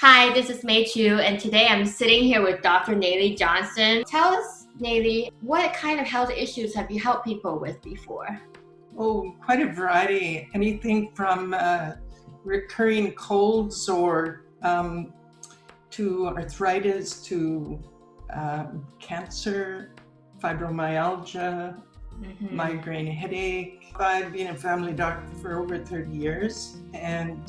Hi, this is Mei Chu, and today I'm sitting here with Dr. Nelie Johnson. Tell us, Nelie, what kind of health issues have you helped people with before? Oh, quite a variety. Anything from recurring colds or to arthritis to cancer, fibromyalgia, migraine headache. I've been a family doctor for over 30 years, and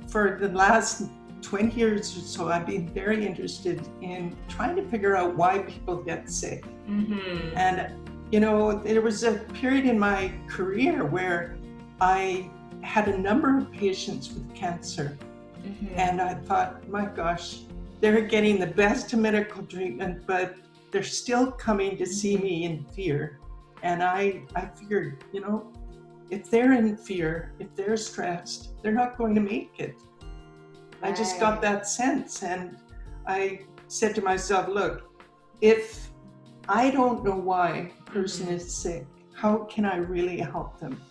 for the last 20 years or so, I've been very interested in trying to figure out why people get sick. And there was a period in my career where I had a number of patients with cancer. And I thought, my gosh, they're getting the best of medical treatment, but they're still coming to see me in fear. And I figured, if they're in fear, if they're stressed, they're not going to make it. I just got that sense. And I said to myself, look, if I don't know why a person is sick, how can I really help them?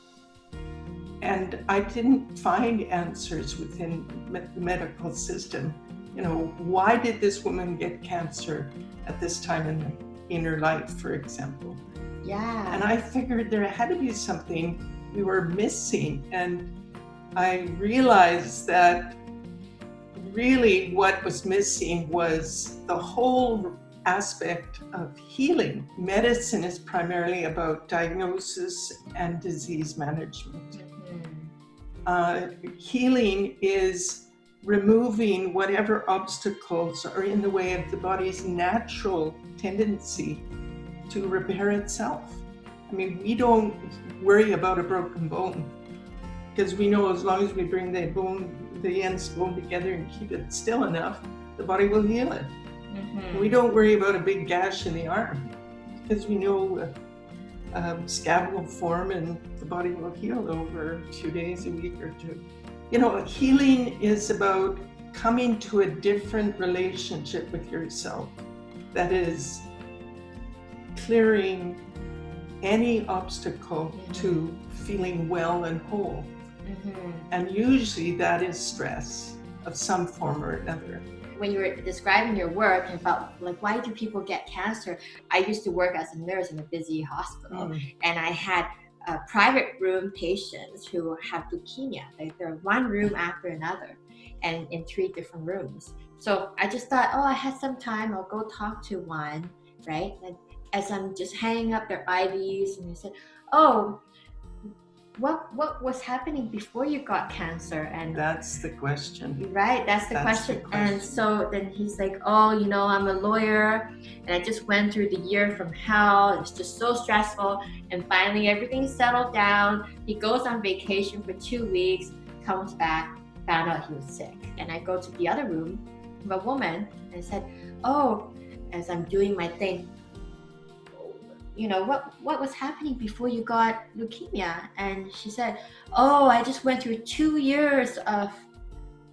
And I didn't find answers within the medical system. Why did this woman get cancer at this time in her life, for example? Yeah. And I figured there had to be something we were missing. And I realized that really what was missing was the whole aspect of healing. Medicine is primarily about diagnosis and disease management. Healing is removing whatever obstacles are in the way of the body's natural tendency to repair itself. I mean, we don't worry about a broken bone because we know as long as we bring the ends bone together and keep it still enough, the body will heal it. We don't worry about a big gash in the arm because we know scab will form and the body will heal over a few days, a week or two. Healing is about coming to a different relationship with yourself that is clearing any obstacle to feeling well and whole. And usually that is stress of some form or another. When you were describing your work and felt like, why do people get cancer? I used to work as a nurse in a busy hospital, and I had private room patients who have leukemia. Like they're one room after another and in 3 different rooms. So I just thought, I had some time, I'll go talk to one, right? And as I'm just hanging up their IVs, and they said, what was happening before you got cancer? And that's the question. Right, that's the question. And so then he's like, I'm a lawyer and I just went through the year from hell. It's just so stressful. And finally everything settled down. He goes on vacation for 2 weeks, comes back, found out he was sick. And I go to the other room, a woman, and I said, as I'm doing my thing, what was happening before you got leukemia? And she said, I just went through 2 years of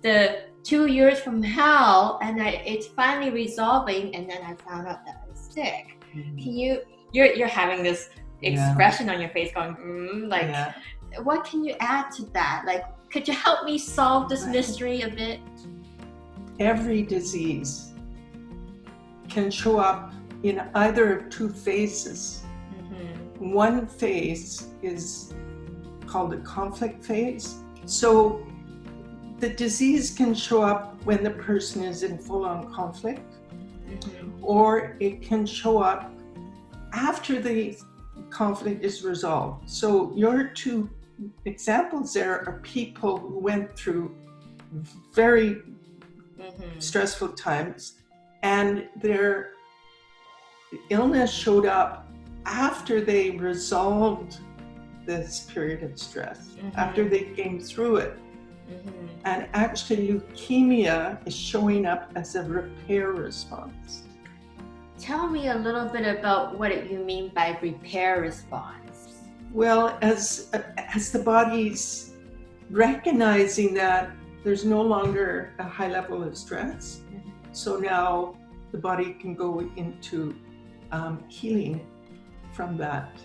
the 2 years from hell, and it's finally resolving, and then I found out that I was sick. Can you're having this expression on your face going, what can you add to that? Like, could you help me solve this mystery a bit? Every disease can show up in either of 2 phases. One phase is called a conflict phase. So the disease can show up when the person is in full-on conflict, or it can show up after the conflict is resolved. So your 2 examples there are people who went through very stressful times, and their illness showed up after they resolved this period of stress, after they came through it. And actually leukemia is showing up as a repair response. Tell me a little bit about what you mean by repair response. Well, as the body's recognizing that there's no longer a high level of stress, so now the body can go into healing from that.